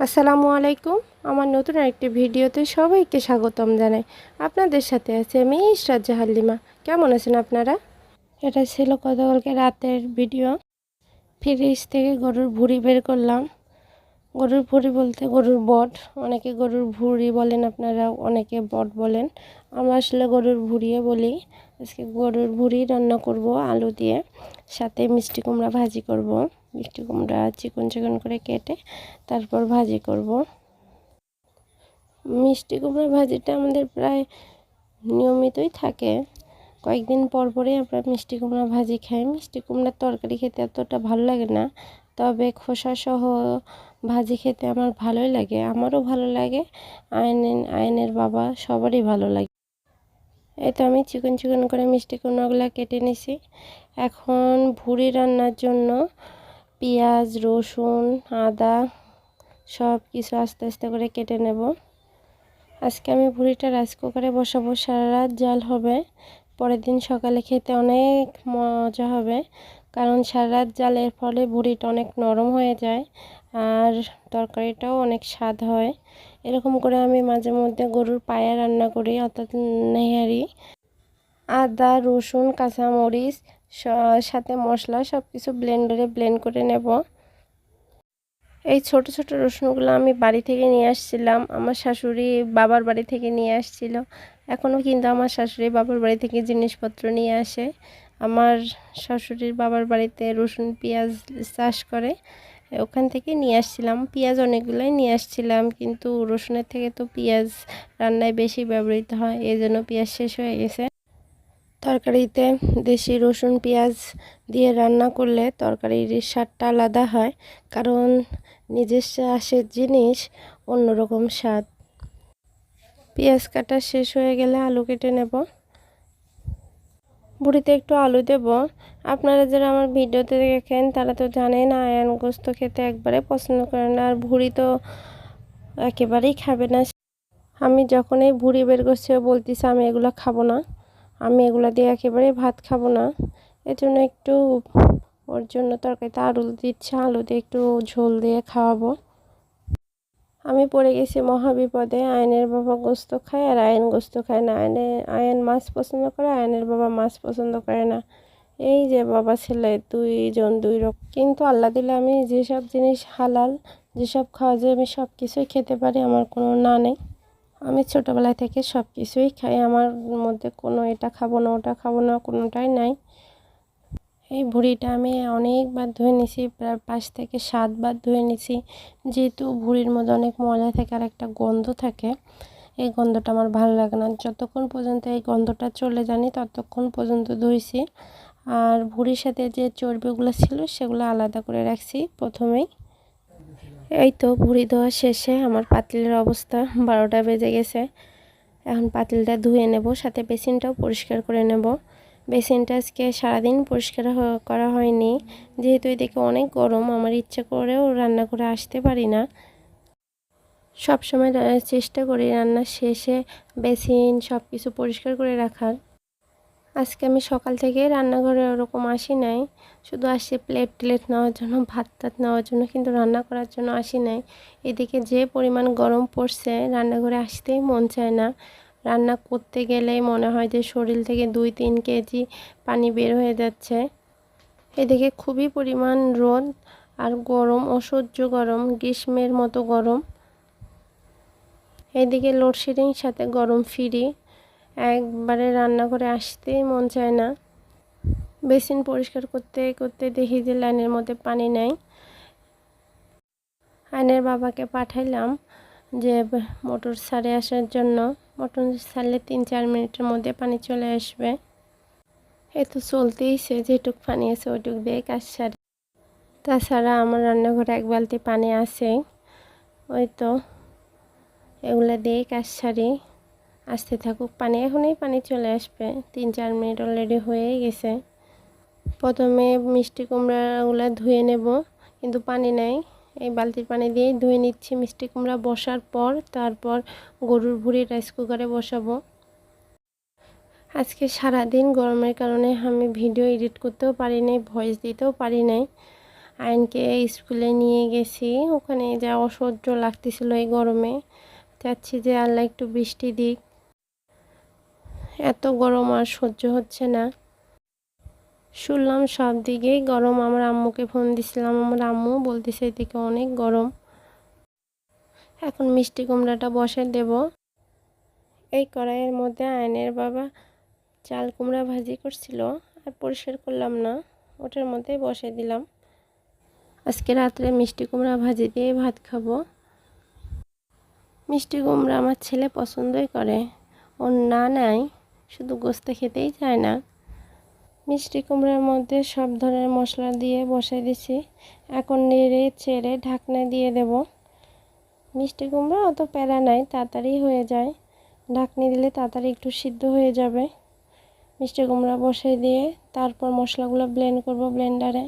আসসালামু আলাইকুম। আমার নতুন আরেকটি ভিডিওতে সবাইকে স্বাগতম জানাই। আপনাদের সাথে আছি আমি ইশরাত জাহান লিমা। কেমন আছেন আপনারা? এটা ছিল গতকালকে রাতের ভিডিও। ফ্রিজ থেকে গরুর ভুঁড়ি বের করলাম। গরুর ভুঁড়ি বলতে গরুর বট, অনেকে গরুর ভুঁড়ি বলেন, আপনারা অনেকে বট বলেন। আমরা আসলে গরুর ভুঁড়িয়ে বলি। আজকে গরুর ভুঁড়ি রান্না করব আলু দিয়ে, সাথে মিষ্টি কুমড়া ভাজি করব। মিষ্টি কুমড়া চিকন চিকন করে কেটে তারপর ভাজি করব। মিষ্টি কুমড়া ভাজিটা আমাদের প্রায় নিয়মিতই থাকে। কয়েকদিন পর পরই আমরা মিষ্টি কুমড়া ভাজি খাই। মিষ্টি কুমড়ার তরকারি খেতে এতটা ভালো লাগে না, তবে খোসা সহ ভাজি খেতে আমার ভালোই লাগে, আমারও ভালো লাগে, আয়নের বাবা সবারই ভালো লাগে। এই তো আমি চিকন চিকন করে মিষ্টি কুমড়াগুলো কেটে নিছি। এখন ভুঁড়ি রান্নার জন্য পেঁয়াজ, রসুন, আদা সব কিছু আস্তে আস্তে করে কেটে নেব। আজকে আমি ভুঁড়িটা রাইস কুকারে বসাবো, সারা রাত জাল হবে, পরের দিন সকালে খেতে অনেক মজা হবে। কারণ সারা রাত জালের ফলে ভুঁড়িটা অনেক নরম হয়ে যায় আর তরকারিটাও অনেক স্বাদ হয়। এরকম করে আমি মাঝে মধ্যে গরুর পায়া রান্না করি, অর্থাৎ নেহারি। আদা, রসুন, কাঁচামরিচ সাথে মশলা সব কিছু ব্লেন্ডারে ব্লেন্ড করে নেব। এই ছোট ছোট রসুনগুলো আমি বাড়ি থেকে নিয়ে আসছিলাম, আমার শাশুড়ি বাবার বাড়ি থেকে নিয়ে আসছিল। এখনও কিন্তু আমার শাশুড়ি বাবার বাড়ি থেকে জিনিসপত্র নিয়ে আসে। আমার শাশুড়ির বাবার বাড়িতে রসুন পেঁয়াজ চাষ করে, ওখান থেকে নিয়ে আসছিলাম। পেঁয়াজ অনেকগুলোই নিয়ে আসছিলাম, কিন্তু রসুনের থেকে তো পেঁয়াজ রান্নায় বেশি ব্যবহৃত হয়, এই জন্য পেঁয়াজ শেষ হয়ে গেছে। তরকারিতে দেশি রসুন পেঁয়াজ দিয়ে রান্না করলে তরকারির স্বাদটা আলাদা হয়, কারণ নিজের চাষের জিনিস অন্যরকম স্বাদ। পেঁয়াজ কাটা শেষ হয়ে গেলে আলু কেটে নেব। ভুঁড়িতে একটু আলু দেব। আপনারা যারা আমার ভিডিওতে দেখেন তারা তো জানেন আয়ান গোস্ত খেতে একবারে পছন্দ করে না, আর ভুঁড়ি তো একেবারেই খাবে না। আমি যখন এই ভুঁড়ি বের করছি বলতেছি আমি এগুলো খাবো না, আমি এগুলো দিয়ে একেবারে ভাত খাবো না। এর জন্য একটু ওর জন্য তরকারিতে আলু দিচ্ছে, আলু দিয়ে একটু ঝোল দিয়ে খাওয়াবো। আমি পড়ে গেছি মহাবিপদে। আয়নের বাবা গোস্ত খায় আর আয়ন গোস্ত খায় না। আয়ন মাছ পছন্দ করে, আয়নের বাবা মাছ পছন্দ করে না। এই যে বাবা ছেলে দুইজন দুই রকম। কিন্তু আল্লাহ দিলে আমি যেসব জিনিস হালাল, যেসব খাওয়া যায় আমি সব কিছুই খেতে পারি, আমার কোনো না নেই। আমি ছোটোবেলা থেকে সব কিছুই খাই, আমার মধ্যে কোনো এটা খাবো না ওটা খাবো না কোনোটাই নাই। এই ভুঁড়িটা আমি অনেকবার ধুয়ে নিছি, প্রায় 5 থেকে 7 বার ধুয়ে নিছি। যেহেতু ভুঁড়ির মধ্যে অনেক ময়লা থাকে আর একটা গন্ধ থাকে, এই গন্ধটা আমার ভালো লাগে না। যতক্ষণ পর্যন্ত এই গন্ধটা চলে যায়নি ততক্ষণ পর্যন্ত ধুইছি। আর ভুঁড়ির সাথে যে চর্বিগুলো ছিল সেগুলো আলাদা করে রাখছি প্রথমেই। এই তো ভুঁড়ি ধোয়া শেষে আমার পাতিলের অবস্থা 12টা বেজে গেছে। এখন পাতিলটা ধুয়ে নেব, সাথে বেসিনটাও পরিষ্কার করে নেব। বেসিনটা আজকে সারাদিন পরিষ্কার করা হয়নি, যেহেতু এদিকে অনেক গরম, আমার ইচ্ছে করেও রান্না করে আসতে পারি না। সব সময় চেষ্টা করি রান্নার শেষে বেসিন সব কিছু পরিষ্কার করে রাখার। আজকে আমি সকাল থেকে রান্নাঘরে ওরকম আসি নাই, শুধু আসি প্লেট টেলেট নেওয়ার জন্য, ভাত টাত নেওয়ার জন্য, কিন্তু রান্না করার জন্য আসি নাই। এদিকে যে পরিমাণ গরম পড়ছে রান্নাঘরে আসতেই মন চায় না। রান্না করতে গেলেই মনে হয় যে শরীর থেকে 2-3 কেজি পানি বের হয়ে যাচ্ছে। এদিকে খুবই পরিমাণ রোদ আর গরম, অসহ্য গরম, গ্রীষ্মের মতো গরম। এদিকে লোডশেডিং সাথে গরম ফ্রি, একবারে রান্না করে আসতেই মন চায় না। বেসিন পরিষ্কার করতে করতে দেখি যে লাইনের মধ্যে পানি নেই। আয়নের বাবাকে পাঠাইলাম যে মোটর ছাড়ে আসার জন্য। মোটর ছাড়লে 3-4 মিনিটের মধ্যে পানি চলে আসবে। এই তো চলতেইছে, যেটুক পানি আছে ওইটুক দিয়ে কাজ সারি। তাছাড়া আমার রান্নাঘরে 1 বালতি পানি আছে, ওই তো এগুলা দিয়ে কাজ সারি। আসতে থাকুক পানি, এখনই পানি চলে আসবে, 3-4 মিনিট অলরেডি হয়েই গেছে। প্রথমে মিষ্টি কুমড়াগুলো ধুয়ে নেব, কিন্তু পানি নাই, এই বালতির পানি দিয়ে ধুয়ে নিচ্ছি। মিষ্টি কুমড়া বসার পর তারপর গরুর ভুঁড়ি রাইস কুকারে বসাবো। আজকে সারাদিন গরমের কারণে আমি ভিডিও এডিট করতেও পারি নাই, ভয়েস দিতেও পারি নাই। আয়নকে স্কুলে নিয়ে গেছি। ওখানে যা অসহ্য লাগতেছিল এই গরমে। চাচ্ছি যে আল্লাহ একটু বৃষ্টি দিক, এত গরম আর সহ্য হচ্ছে না। শুনলাম সব দিকেই গরম। আমার আম্মুকে ফোন দিছিলাম, আমার আম্মু বলতেছে এদিকে অনেক গরম। এখন মিষ্টি কুমড়াটা বসে দেব। এই কড়াইয়ের মধ্যে আয়নের বাবা চাল কুমড়া ভাজি করছিল, আর পরিষ্কার করলাম না, ওটার মধ্যে বসে দিলাম। আজকে রাত্রে মিষ্টি কুমড়া ভাজি দিয়ে ভাত খাবো। মিষ্টি কুমড়া আমার ছেলে পছন্দই করে, ওর না নাই শুধু গোস্ত খেতেই চায় না। মিষ্টি কুমড়ার মধ্যে সব ধরনের মশলা দিয়ে বসাই দিছি। এখন নেড়ে চেড়ে ঢাকনা দিয়ে দেব। মিষ্টি কুমড়া অত প্যারা নাই, তাড়াতাড়ি হয়ে যায়। ঢাকনি দিলে তাড়াতাড়ি একটু সিদ্ধ হয়ে যাবে। মিষ্টি কুমড়া বসাই দিয়ে তারপর মশলাগুলো ব্লেন্ড করব ব্লেন্ডারে।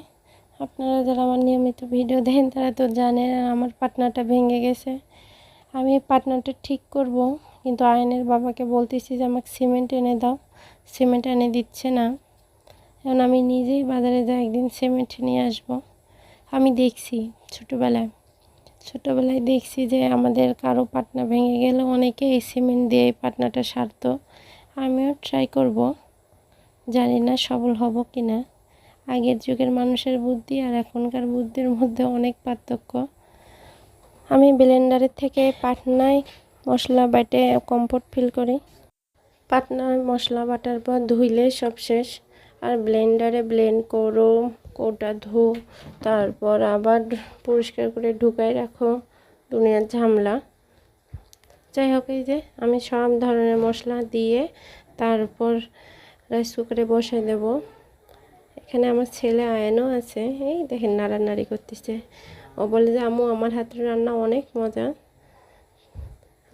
আপনারা যারা আমার নিয়মিত ভিডিও দেখেন তারা তো জানেন আমার পাটনাটা ভেঙে গেছে। আমি পাটনাটা ঠিক করব, কিন্তু আয়নের বাবাকে বলতেছি যে আমাকে সিমেন্ট এনে দাও, সিমেন্ট এনে দিচ্ছে না। এখন আমি নিজেই বাজারে যাই একদিন সিমেন্ট নিয়ে আসব। আমি দেখছি ছোটোবেলায় দেখছি যে আমাদের কারো পাটনা ভেঙে গেলে অনেকে এই সিমেন্ট দিয়ে এই পাটনাটা সারতো। আমিও ট্রাই করব, জানি না সফল হব কি না। আগের যুগের মানুষের বুদ্ধি আর এখনকার বুদ্ধির মধ্যে অনেক পার্থক্য। আমি ব্লেন্ডারের থেকে পাটনায় মশলা বাটে কমফোর্ট ফিল করি। পাটনায় মশলা বাটার পর ধুইলে সব শেষ, আর ব্লেন্ডারে ব্লেন্ড করো, কোটা ধো, তারপর আবার পরিষ্কার করে ঢুকাই রাখো, দুনিয়ার ঝামেলা। যাই হোক, এই যে আমি সব ধরনের মশলা দিয়ে তারপর রাইস কুকারে বসাই দেব। এখানে আমার ছেলে আয়নও আছে, এই দেখেন নাড়ানাড়ি করতেছে। ও বলে যে আম্মু আমার হাতের রান্না অনেক মজা,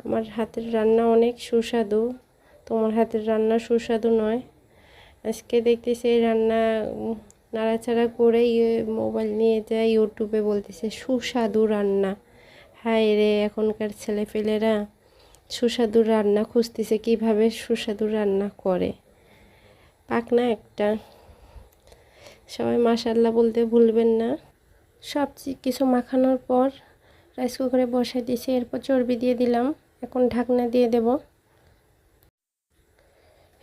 আমার হাতের রান্না অনেক সুস্বাদু, তোমার হাতের রান্না সুস্বাদু নয়। আজকে দেখতেছি এই রান্না নাড়াচাড়া করে মোবাইল নিয়ে যায় ইউটিউবে বলতেছে সুস্বাদু রান্না। হায় রে, এখনকার ছেলেপেলেরা সুস্বাদু রান্না খুঁজতেছে, কিভাবে সুস্বাদু রান্না করে। পাকনা একটা। সবাই মাশাআল্লাহ বলতে ভুলবেন না। সব কিছু মাখানোর পর রাইস কুকারে বসাই দিয়েছি, এরপর চর্বি দিয়ে দিলাম। এখন ঢাকনা দিয়ে দেব।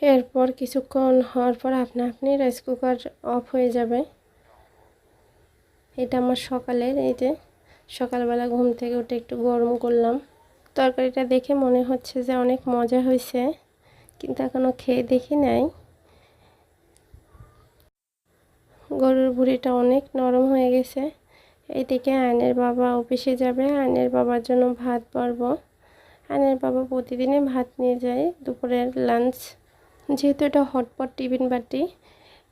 এরপর কিছুক্ষণ হওয়ার পর আপনা আপনি রাইস কুকার অফ হয়ে যাবে। এটা আমার সকালের, এই যে সকালবেলা ঘুম থেকে উঠে একটু গরম করলাম। তরকারিটা দেখে মনে হচ্ছে যে অনেক মজা হয়েছে, কিন্তু এখনও খেয়ে দেখি নাই। গরুর ভুঁড়িটা অনেক নরম হয়ে গেছে। এইদিকে আয়নের বাবা অফিসে যাবে, আয়নের বাবার জন্য ভাত বাড়ব। আয়নের বাবা প্রতিদিনই ভাত নিয়ে যায় দুপুরের লাঞ্চ। যেহেতু এটা হটপট টিফিন বাটি,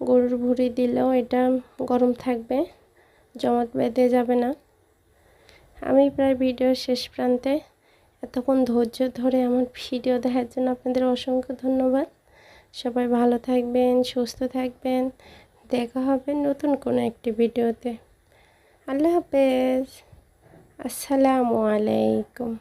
গরুর ভুঁড়ি দিলেও এটা গরম থাকবে, জমাট বেঁধে যাবে না। আমি প্রায় ভিডিওর শেষ প্রান্তে। এতক্ষণ ধৈর্য ধরে আমার ভিডিও দেখার জন্য আপনাদের অসংখ্য ধন্যবাদ। সবাই ভালো থাকবেন, সুস্থ থাকবেন। দেখা হবে নতুন কোনো একটি ভিডিওতে। আল্লাহ হাফেজ। আসসালামু আলাইকুম।